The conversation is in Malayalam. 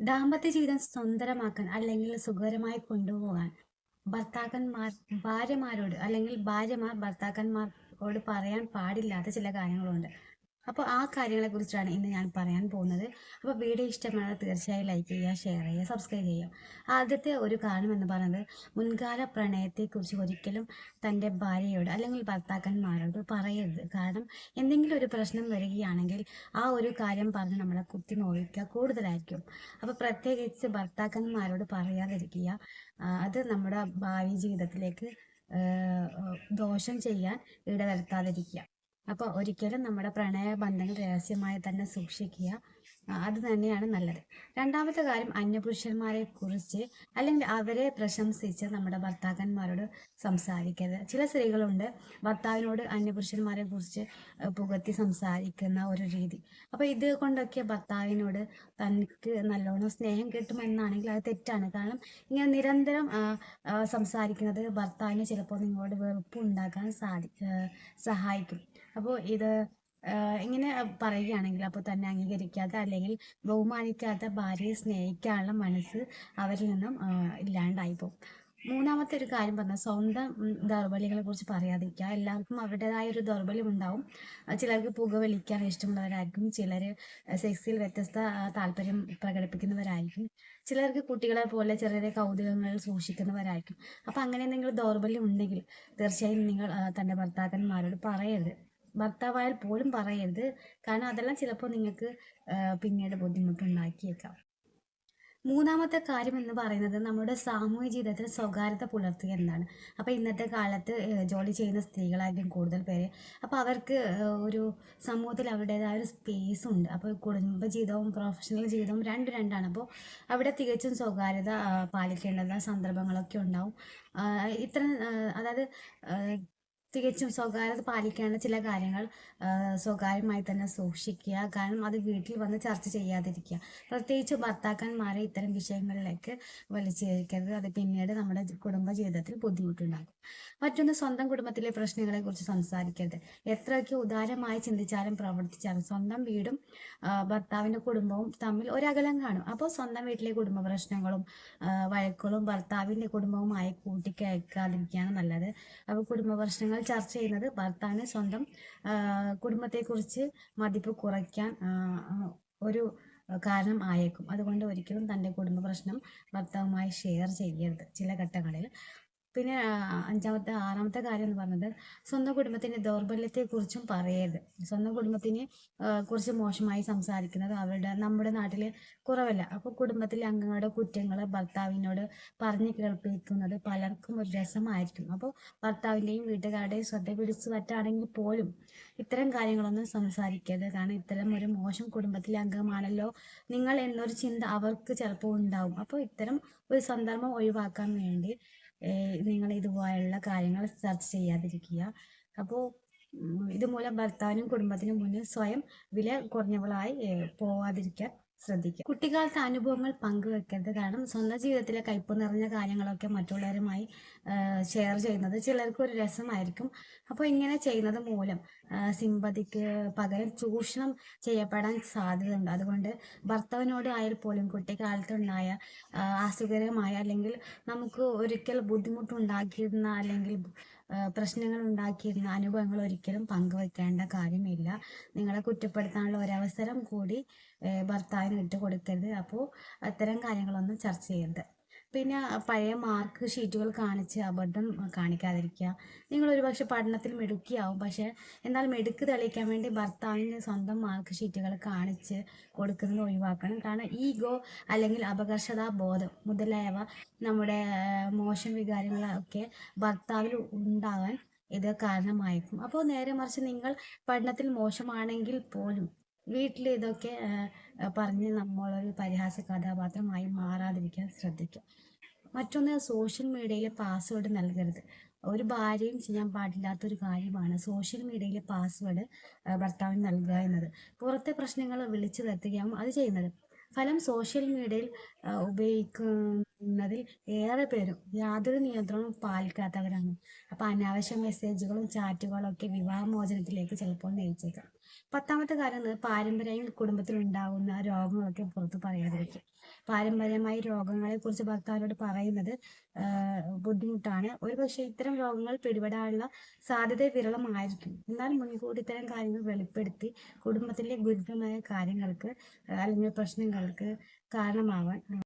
ദാമ്പത്യ ജീവിതം സുന്ദരമാക്കാൻ അല്ലെങ്കിൽ സുഖകരമായി കൊണ്ടുപോകാൻ ഭർത്താക്കന്മാർ ഭാര്യമാരോട് അല്ലെങ്കിൽ ഭാര്യമാർ ഭർത്താക്കന്മാരോട് പറയാൻ പാടില്ലാത്ത ചില കാര്യങ്ങളുണ്ട്. അപ്പോൾ ആ കാര്യങ്ങളെ കുറിച്ചാണ് ഇന്ന് ഞാൻ പറയാൻ പോകുന്നത്. അപ്പോൾ വീഡിയോ ഇഷ്ടമായാൽ തീർച്ചയായും ലൈക്ക് ചെയ്യുക, ഷെയർ ചെയ്യുക, സബ്സ്ക്രൈബ് ചെയ്യുക. ആദ്യത്തെ ഒരു കാരണം എന്ന് പറയുന്നത്, മുൻകാല പ്രണയത്തെക്കുറിച്ച് ഒരിക്കലും തൻ്റെ ഭാര്യയോട് അല്ലെങ്കിൽ ഭർത്താക്കന്മാരോട് പറയരുത്. കാരണം എന്തെങ്കിലും ഒരു പ്രശ്നം വരികയാണെങ്കിൽ ആ ഒരു കാര്യം പറഞ്ഞ് നമ്മളെ കുത്തി നോവിക്കുക കൂടുതലായിരിക്കും. അപ്പോൾ പ്രത്യേകിച്ച് ഭർത്താക്കന്മാരോട് പറയാതിരിക്കുക. അത് നമ്മുടെ ഭാവി ജീവിതത്തിലേക്ക് ദോഷം ചെയ്യാൻ ഇടവരുത്താതിരിക്കുക. അപ്പോൾ ഒരിക്കലും നമ്മുടെ പ്രണയബന്ധങ്ങൾ രഹസ്യമായി തന്നെ സൂക്ഷിക്കുക. അത് തന്നെയാണ് നല്ലത്. രണ്ടാമത്തെ കാര്യം, അന്യപുരുഷന്മാരെ കുറിച്ച് അല്ലെങ്കിൽ അവരെ പ്രശംസിച്ച് നമ്മുടെ ഭർത്താക്കന്മാരോട് സംസാരിക്കരുത്. ചില സ്ത്രീകളുണ്ട് ഭർത്താവിനോട് അന്യപുരുഷന്മാരെ കുറിച്ച് പുകഴ്ത്തി സംസാരിക്കുന്ന ഒരു രീതി. അപ്പോൾ ഇത് കൊണ്ടൊക്കെ ഭർത്താവിനോട് തനിക്ക് നല്ലോണം സ്നേഹം കിട്ടുമെന്നാണെങ്കിൽ അത് തെറ്റാണ്. കാരണം ഇങ്ങനെ നിരന്തരം സംസാരിക്കുന്നത് ഭർത്താവിന് ചിലപ്പോൾ നിങ്ങളോട് വെറുപ്പ് ഉണ്ടാക്കാൻ സഹായിക്കും. അപ്പോൾ ഇത് ഇങ്ങനെ പറയുകയാണെങ്കിൽ അപ്പോൾ തന്നെ അംഗീകരിക്കാത്ത അല്ലെങ്കിൽ ബഹുമാനിക്കാത്ത ഭാര്യയെ സ്നേഹിക്കാനുള്ള മനസ്സ് അവരിൽ നിന്നും ഇല്ലാണ്ടായി പോകും. മൂന്നാമത്തെ ഒരു കാര്യം പറഞ്ഞാൽ, സ്വന്തം ദൗർബല്യങ്ങളെ കുറിച്ച് പറയാതിരിക്കുക. എല്ലാവർക്കും അവരുടേതായ ഒരു ദൗർബല്യം ഉണ്ടാവും. ചിലർക്ക് പുകവലിക്കാൻ ഇഷ്ടമുള്ളവരായിരിക്കും, ചിലർ സെക്സിൽ വ്യത്യസ്ത താല്പര്യം പ്രകടിപ്പിക്കുന്നവരായിരിക്കും, ചിലർക്ക് കുട്ടികളെ പോലെ ചെറിയ ചെറിയ കൗതുകങ്ങൾ സൂക്ഷിക്കുന്നവരായിരിക്കും. അപ്പം അങ്ങനെ എന്തെങ്കിലും ദൗർബല്യം ഉണ്ടെങ്കിൽ തീർച്ചയായും നിങ്ങൾ തൻ്റെ ഭർത്താക്കന്മാരോട് പറയരുത്. ഭർത്താവായാൽ പോലും പറയരുത്. കാരണം അതെല്ലാം ചിലപ്പോൾ നിങ്ങൾക്ക് പിന്നീട് ബുദ്ധിമുട്ടുണ്ടാക്കിയേക്കാം. മൂന്നാമത്തെ കാര്യം എന്ന് പറയുന്നത്, നമ്മുടെ സാമൂഹിക ജീവിതത്തിൽ സ്വകാര്യത പുലർത്തുക എന്നതാണ്. അപ്പോൾ ഇന്നത്തെ കാലത്ത് ജോലി ചെയ്യുന്ന സ്ത്രീകളായിരിക്കും കൂടുതൽ പേര്. അപ്പോൾ അവർക്ക് ഒരു സമൂഹത്തിൽ അവരുടേതായ ഒരു സ്പേസ് ഉണ്ട്. അപ്പോൾ കുടുംബജീവിതവും പ്രൊഫഷണൽ ജീവിതവും രണ്ടാണ്. അപ്പോൾ അവിടെ തികച്ചും സ്വകാര്യത പാലിക്കേണ്ട സന്ദർഭങ്ങളൊക്കെ ഉണ്ടാവും. ഇത്തരം അതായത് തികച്ചും സ്വകാര്യത പാലിക്കേണ്ട ചില കാര്യങ്ങൾ സ്വകാര്യമായി തന്നെ സൂക്ഷിക്കുക. കാരണം അത് വീട്ടിൽ വന്ന് ചർച്ച ചെയ്യാതിരിക്കുക. പ്രത്യേകിച്ച് ഭർത്താക്കന്മാരെ ഇത്തരം വിഷയങ്ങളിലേക്ക് വലിച്ചേക്കരുത്. അത് പിന്നീട് നമ്മുടെ കുടുംബജീവിതത്തിൽ ബുദ്ധിമുട്ടുണ്ടാകും. മറ്റൊന്ന്, സ്വന്തം കുടുംബത്തിലെ പ്രശ്നങ്ങളെ കുറിച്ച് സംസാരിക്കരുത്. എത്രയൊക്കെ ഉദാരമായി ചിന്തിച്ചാലും പ്രവർത്തിച്ചാലും സ്വന്തം വീടും ഭർത്താവിൻ്റെ കുടുംബവും തമ്മിൽ ഒരകലം കാണും. അപ്പോൾ സ്വന്തം വീട്ടിലെ കുടുംബ പ്രശ്നങ്ങളും വഴക്കുകളും ഭർത്താവിൻ്റെ കുടുംബവുമായി കൂട്ടിക്കയക്കാതിരിക്കുകയാണ് നല്ലത്. അപ്പോൾ കുടുംബ പ്രശ്നങ്ങൾ ചർച്ച ചെയ്യുന്നത് ഭർത്താവിന് സ്വന്തം കുടുംബത്തെക്കുറിച്ച് മതിപ്പ് കുറയ്ക്കാൻ ഒരു കാരണം ആയേക്കും. അതുകൊണ്ട് ഒരിക്കലും തൻ്റെ കുടുംബ പ്രശ്നം ഭർത്താവുമായി ഷെയർ ചെയ്യരുത് ചില ഘട്ടങ്ങളിൽ. പിന്നെ ആറാമത്തെ കാര്യം എന്ന് പറഞ്ഞത്, സ്വന്തം കുടുംബത്തിൻ്റെ ദൗർബല്യത്തെക്കുറിച്ചും പറയരുത്. സ്വന്തം കുടുംബത്തിനെ കുറിച്ച് മോശമായി സംസാരിക്കുന്നത് നമ്മുടെ നാട്ടിൽ കുറവല്ല. അപ്പോൾ കുടുംബത്തിലെ അംഗങ്ങളുടെ കുറ്റങ്ങൾ ഭർത്താവിനോട് പറഞ്ഞു കേൾപ്പിക്കുന്നത് പലർക്കും ഒരു രസമായിരിക്കും. അപ്പോൾ ഭർത്താവിൻ്റെയും വീട്ടുകാരുടെയും ശ്രദ്ധ പിടിച്ചു പറ്റാണെങ്കിൽ പോലും ഇത്തരം കാര്യങ്ങളൊന്നും സംസാരിക്കരുത്. കാരണം ഇത്തരം ഒരു മോശം കുടുംബത്തിലെ അംഗമാണല്ലോ നിങ്ങൾ എന്നൊരു ചിന്ത അവർക്ക് ചിലപ്പോൾ ഉണ്ടാവും. അപ്പോൾ ഇത്തരം ഒരു സന്ദർഭം ഒഴിവാക്കാൻ വേണ്ടി നിങ്ങൾ ഇതുപോലുള്ള കാര്യങ്ങൾ ചർച്ച ചെയ്യാതിരിക്കുക. അപ്പോൾ ഇതുമൂലം ഭർത്താവിനും കുടുംബത്തിനും മുന്നിൽ സ്വയം വില കുറഞ്ഞവളായി പോവാതിരിക്കാൻ ശ്രദ്ധിക്കുക. കുട്ടിക്കാലത്തെ അനുഭവങ്ങൾ പങ്കുവെക്കരുത്. കാരണം സ്വന്തം ജീവിതത്തിലെ കയ്പ് നിറഞ്ഞ കാര്യങ്ങളൊക്കെ മറ്റുള്ളവരുമായി ഷെയർ ചെയ്യുന്നത് ചിലർക്ക് ഒരു രസമായിരിക്കും. അപ്പോൾ ഇങ്ങനെ ചെയ്യുന്നത് മൂലം സിമ്പതിക്ക് പകരം ചൂഷണം ചെയ്യപ്പെടാൻ സാധ്യതയുണ്ട്. അതുകൊണ്ട് ഭർത്താവിനോട് ആയാൽ പോലും കുട്ടിക്കാലത്തുണ്ടായ അസുഖകരമായ അല്ലെങ്കിൽ നമുക്ക് ഒരിക്കൽ ബുദ്ധിമുട്ടുണ്ടാക്കിയിരുന്ന അല്ലെങ്കിൽ പ്രശ്നങ്ങൾ ഉണ്ടാക്കിയിരുന്ന അനുഭവങ്ങൾ ഒരിക്കലും പങ്കുവെക്കേണ്ട കാര്യമില്ല. നിങ്ങളെ കുറ്റപ്പെടുത്താനുള്ള ഒരവസരം കൂടി ഭർത്താവിന് വിട്ടുകൊടുക്കരുത്. അപ്പോൾ അത്തരം കാര്യങ്ങളൊന്നും ചർച്ച ചെയ്യരുത്. പിന്നെ പഴയ മാർക്ക് ഷീറ്റുകൾ കാണിച്ച് അബദ്ധം കാണിക്കാതിരിക്കുക. നിങ്ങൾ ഒരുപക്ഷെ പഠനത്തിൽ മിടുക്കിയാവും, പക്ഷേ എന്നാൽ മിടുക്ക് തെളിയിക്കാൻ വേണ്ടി ഭർത്താവിന് സ്വന്തം മാർക്ക് ഷീറ്റുകൾ കാണിച്ച് കൊടുക്കുന്നത് ഒഴിവാക്കണം. കാരണം ഈഗോ അല്ലെങ്കിൽ അപകർഷതാ ബോധം മുതലായവ നമ്മുടെ മോശം വികാരങ്ങളൊക്കെ ഭർത്താവിൽ ഉണ്ടാകാൻ ഇത് കാരണമായിരിക്കും. അപ്പോൾ നേരെ മറിച്ച് നിങ്ങൾ പഠനത്തിൽ മോശമാണെങ്കിൽ പോലും വീട്ടിൽ ഇതൊക്കെ പറഞ്ഞ് നമ്മളൊരു പരിഹാസ കഥാപാത്രമായി മാറാതിരിക്കാൻ ശ്രദ്ധിക്കുക. മറ്റൊന്ന്, സോഷ്യൽ മീഡിയയിലെ പാസ്വേഡ് നൽകരുത്. ഒരു ഭാര്യയും ചെയ്യാൻ പാടില്ലാത്തൊരു കാര്യമാണ് സോഷ്യൽ മീഡിയയിലെ പാസ്വേഡ് ഭർത്താവിന് നൽകുക എന്നത്. പുറത്തെ പ്രശ്നങ്ങൾ വിളിച്ചു വരുത്തുകയാവും അത് ചെയ്യുന്നത്. ഫലം, സോഷ്യൽ മീഡിയയിൽ ഉപയോഗിക്കുന്നതിൽ ഏറെ പേരും യാതൊരു നിയന്ത്രണവും പാലിക്കാത്തവരാണ്. അപ്പോൾ അനാവശ്യ മെസ്സേജുകളും ചാറ്റുകളും ഒക്കെ വിവാഹമോചനത്തിലേക്ക് ചിലപ്പോൾ നയിച്ചേക്കാം. 10ാമത്തെ കാര്യം പാരമ്പര്യമായി കുടുംബത്തിൽ ഉണ്ടാകുന്ന രോഗങ്ങളൊക്കെ പുറത്ത് പറയാതിരിക്കും. പാരമ്പര്യമായി രോഗങ്ങളെ കുറിച്ച് ഭർത്താവിനോട് പറയുന്നത് ബുദ്ധിമുട്ടാണ്. ഒരുപക്ഷെ ഇത്തരം രോഗങ്ങൾ പിടിപെടാനുള്ള സാധ്യത വിരളമായിരിക്കും. എന്നാൽ മുൻകൂട്ടി ഇത്തരം കാര്യങ്ങൾ വെളിപ്പെടുത്തി കുടുംബത്തിലെ ഗുരുതരമായ കാര്യങ്ങൾക്ക് അല്ലെങ്കിൽ പ്രശ്നങ്ങൾക്ക് കാരണമാവാൻ